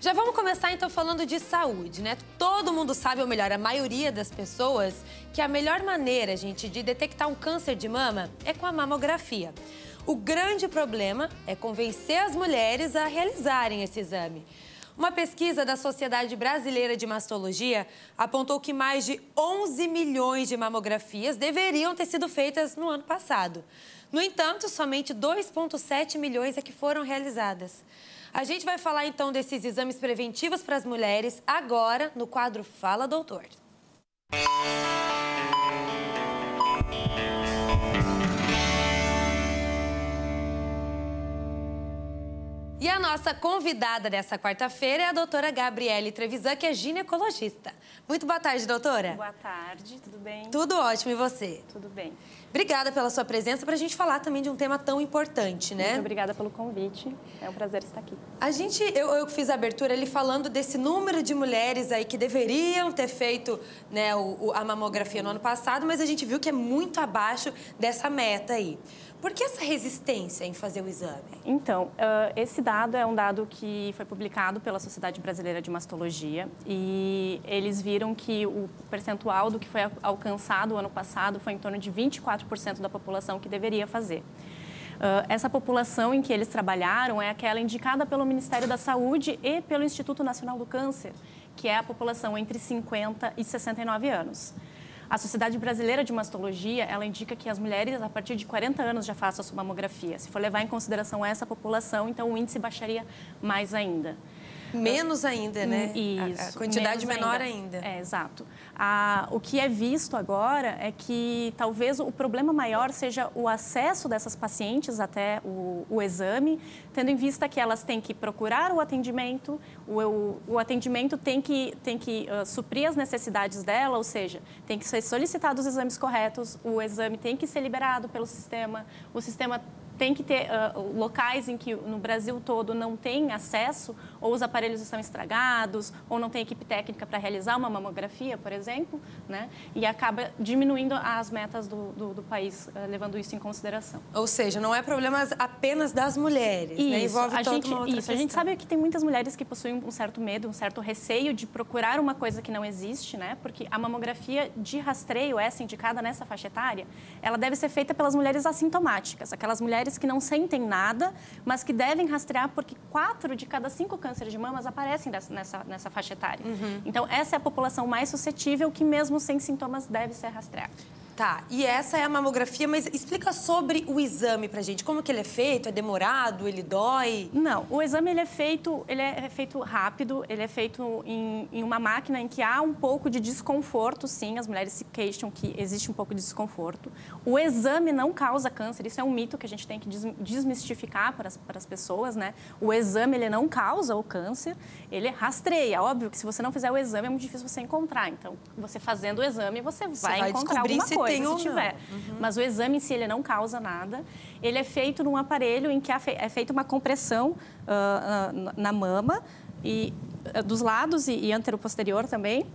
Já vamos começar então falando de saúde, né? Todo mundo sabe, ou melhor, a maioria das pessoas, que a melhor maneira, gente, de detectar um câncer de mama é com a mamografia. O grande problema é convencer as mulheres a realizarem esse exame. Uma pesquisa da Sociedade Brasileira de Mastologia apontou que mais de 11 milhões de mamografias deveriam ter sido feitas no ano passado. No entanto, somente 2,7 milhões é que foram realizadas. A gente vai falar então desses exames preventivos para as mulheres agora no quadro Fala Doutor. E a nossa convidada dessa quarta-feira é a doutora Gabriele Trevisan, que é ginecologista. Muito boa tarde, doutora. Boa tarde, tudo bem? Tudo ótimo, e você? Tudo bem. Obrigada pela sua presença para a gente falar também de um tema tão importante, né? Muito obrigada pelo convite, é um prazer estar aqui. Eu fiz a abertura ali falando desse número de mulheres aí que deveriam ter feito, né, a mamografia no ano passado, mas a gente viu que é muito abaixo dessa meta aí. Por que essa resistência em fazer o exame? Então, esse dado é um dado que foi publicado pela Sociedade Brasileira de Mastologia e eles viram que o percentual do que foi alcançado o ano passado foi em torno de 24% da população que deveria fazer. Essa população em que eles trabalharam é aquela indicada pelo Ministério da Saúde e pelo Instituto Nacional do Câncer, que é a população entre 50 e 69 anos. A Sociedade Brasileira de Mastologia, ela indica que as mulheres, a partir de 40 anos, já façam a sua mamografia. Se for levar em consideração essa população, então o índice baixaria mais ainda. Menos ainda, né? Isso. A quantidade menor ainda. É, exato. O que é visto agora é que talvez o problema maior seja o acesso dessas pacientes até o exame, tendo em vista que elas têm que procurar o atendimento, o atendimento tem que suprir as necessidades dela, ou seja, tem que ser solicitados os exames corretos, o exame tem que ser liberado pelo sistema, o sistema tem que ter locais em que no Brasil todo não tem acesso, ou os aparelhos estão estragados, ou não tem equipe técnica para realizar uma mamografia, por exemplo, né? E acaba diminuindo as metas do país, levando isso em consideração. Ou seja, não é problema apenas das mulheres, isso, né? Envolve toda uma outra questão. A gente sabe que tem muitas mulheres que possuem um certo medo, um certo receio de procurar uma coisa que não existe, né? Porque a mamografia de rastreio, essa indicada nessa faixa etária, ela deve ser feita pelas mulheres assintomáticas, aquelas mulheres que não sentem nada, mas que devem rastrear porque 4 de cada 5 cânceres de mamas aparecem nessa faixa etária. Então, essa é a população mais suscetível que, mesmo sem sintomas, deve ser rastreada. Tá, e essa é a mamografia, mas explica sobre o exame pra gente. Como que ele é feito? É demorado? Ele dói? Não, o exame ele é feito rápido, ele é feito em uma máquina em que há um pouco de desconforto, sim, as mulheres se queixam que existe um pouco de desconforto. O exame não causa câncer, isso é um mito que a gente tem que desmistificar para as pessoas, né? O exame ele não causa o câncer, ele rastreia. Óbvio que se você não fizer o exame é muito difícil você encontrar, então você fazendo o exame você vai encontrar alguma coisa. Se tiver. Mas o exame em si ele não causa nada. Ele é feito num aparelho em que é feita uma compressão na mama e dos lados e anteroposterior também.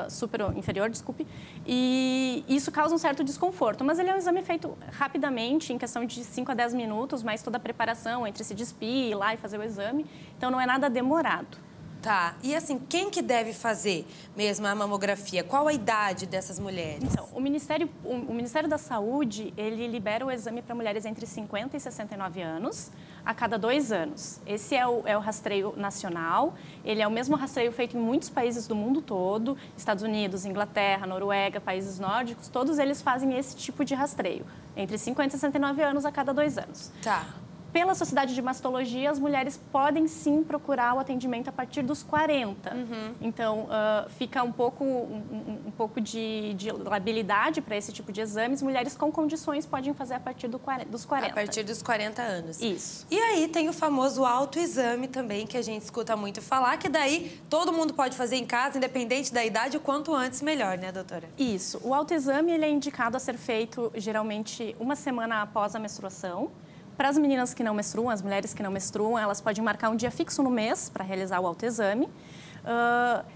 Superior, inferior, desculpe, e isso causa um certo desconforto, mas ele é um exame feito rapidamente, em questão de 5 a 10 minutos, mas toda a preparação entre se despir, ir lá e fazer o exame, então não é nada demorado. Tá, e assim, quem que deve fazer mesmo a mamografia? Qual a idade dessas mulheres? Então, o Ministério da Saúde, ele libera o exame para mulheres entre 50 e 69 anos, a cada 2 anos. Esse é o rastreio nacional, ele é o mesmo rastreio feito em muitos países do mundo todo, Estados Unidos, Inglaterra, Noruega, países nórdicos, todos eles fazem esse tipo de rastreio, entre 50 e 69 anos a cada 2 anos. Tá. Pela Sociedade de Mastologia, as mulheres podem sim procurar o atendimento a partir dos 40. Então, fica um pouco de labilidade para esse tipo de exames. Mulheres com condições podem fazer a partir dos 40. A partir dos 40 anos. Isso. E aí tem o famoso autoexame também, que a gente escuta muito falar, que daí todo mundo pode fazer em casa, independente da idade, o quanto antes melhor, né, doutora? Isso. O autoexame ele é indicado a ser feito, geralmente, 1 semana após a menstruação. Para as meninas que não menstruam, as mulheres que não menstruam, elas podem marcar um dia fixo no mês para realizar o autoexame.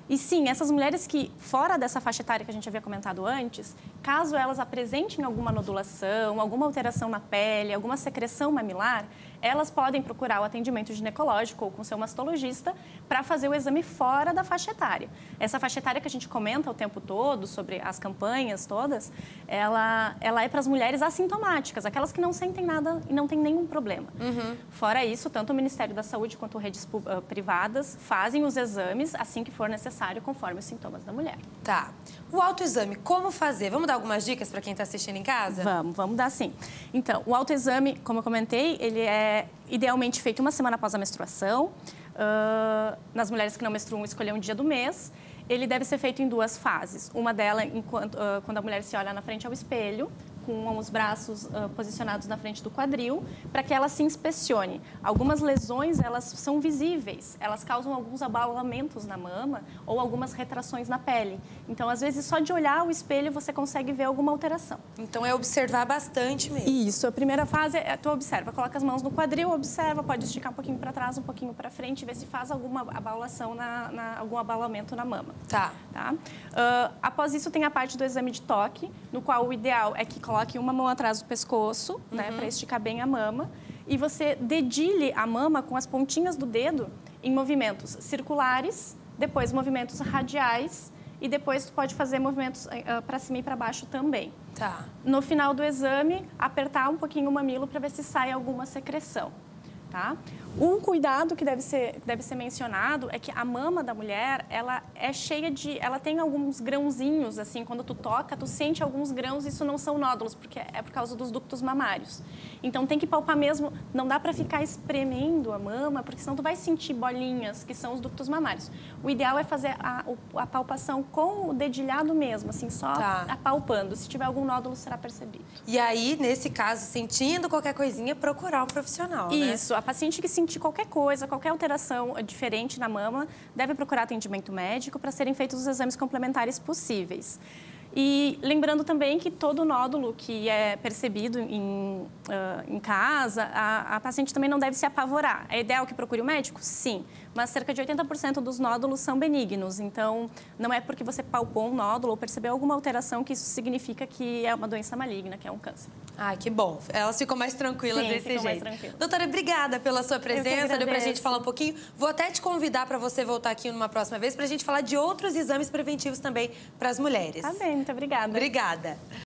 E sim, essas mulheres que, fora dessa faixa etária que a gente havia comentado antes, Caso elas apresentem alguma nodulação, alguma alteração na pele, alguma secreção mamilar, elas podem procurar o atendimento ginecológico ou com seu mastologista para fazer o exame fora da faixa etária. Essa faixa etária que a gente comenta o tempo todo, sobre as campanhas todas, ela é para as mulheres assintomáticas, aquelas que não sentem nada e não têm nenhum problema. Fora isso, tanto o Ministério da Saúde quanto redes privadas fazem os exames assim que for necessário, conforme os sintomas da mulher. Tá. O autoexame, como fazer? Vamos dar algumas dicas para quem está assistindo em casa? Vamos dar sim. Então, o autoexame, como eu comentei, ele é idealmente feito uma semana após a menstruação. Nas mulheres que não menstruam, escolher um dia do mês. Ele deve ser feito em 2 fases. Uma delas, quando a mulher se olha na frente ao espelho, com os braços posicionados na frente do quadril, para que ela se inspecione. Algumas lesões, elas são visíveis, elas causam alguns abalamentos na mama ou algumas retrações na pele. Então, às vezes, só de olhar o espelho, você consegue ver alguma alteração. Então, é observar bastante mesmo. Isso, a primeira fase é tu observa, coloca as mãos no quadril, observa, pode esticar um pouquinho para trás, um pouquinho para frente, ver se faz alguma abalação, algum abalamento na mama. Tá. Após isso, tem a parte do exame de toque, no qual o ideal é que coloque uma mão atrás do pescoço, né, para esticar bem a mama, e você dedilhe a mama com as pontinhas do dedo em movimentos circulares, depois movimentos radiais, e depois tu pode fazer movimentos para cima e para baixo também. Tá. No final do exame, apertar um pouquinho o mamilo para ver se sai alguma secreção. Tá? Um cuidado que deve ser mencionado é que a mama da mulher, ela é cheia de... Ela tem alguns grãozinhos, assim, quando tu toca, tu sente alguns grãos, isso não são nódulos, porque é por causa dos ductos mamários. Então, tem que palpar mesmo, não dá para ficar espremendo a mama, porque senão tu vai sentir bolinhas, que são os ductos mamários. O ideal é fazer a palpação com o dedilhado mesmo, assim, só apalpando. Se tiver algum nódulo, será percebido. E aí, nesse caso, sentindo qualquer coisinha, procurar um profissional, né? Isso, a paciente que sentir qualquer coisa, qualquer alteração diferente na mama, deve procurar atendimento médico para serem feitos os exames complementares possíveis. E lembrando também que todo nódulo que é percebido em casa, a paciente também não deve se apavorar. É ideal que procure o médico? Sim, mas cerca de 80% dos nódulos são benignos. Então, não é porque você palpou um nódulo ou percebeu alguma alteração que isso significa que é uma doença maligna, que é um câncer. Ai, que bom. Elas ficam mais tranquilas desse jeito. Mais tranquilas. Doutora, obrigada pela sua presença, deu pra gente falar um pouquinho. Vou até te convidar para você voltar aqui numa próxima vez pra gente falar de outros exames preventivos também para as mulheres. Tá bem, muito obrigada. Obrigada.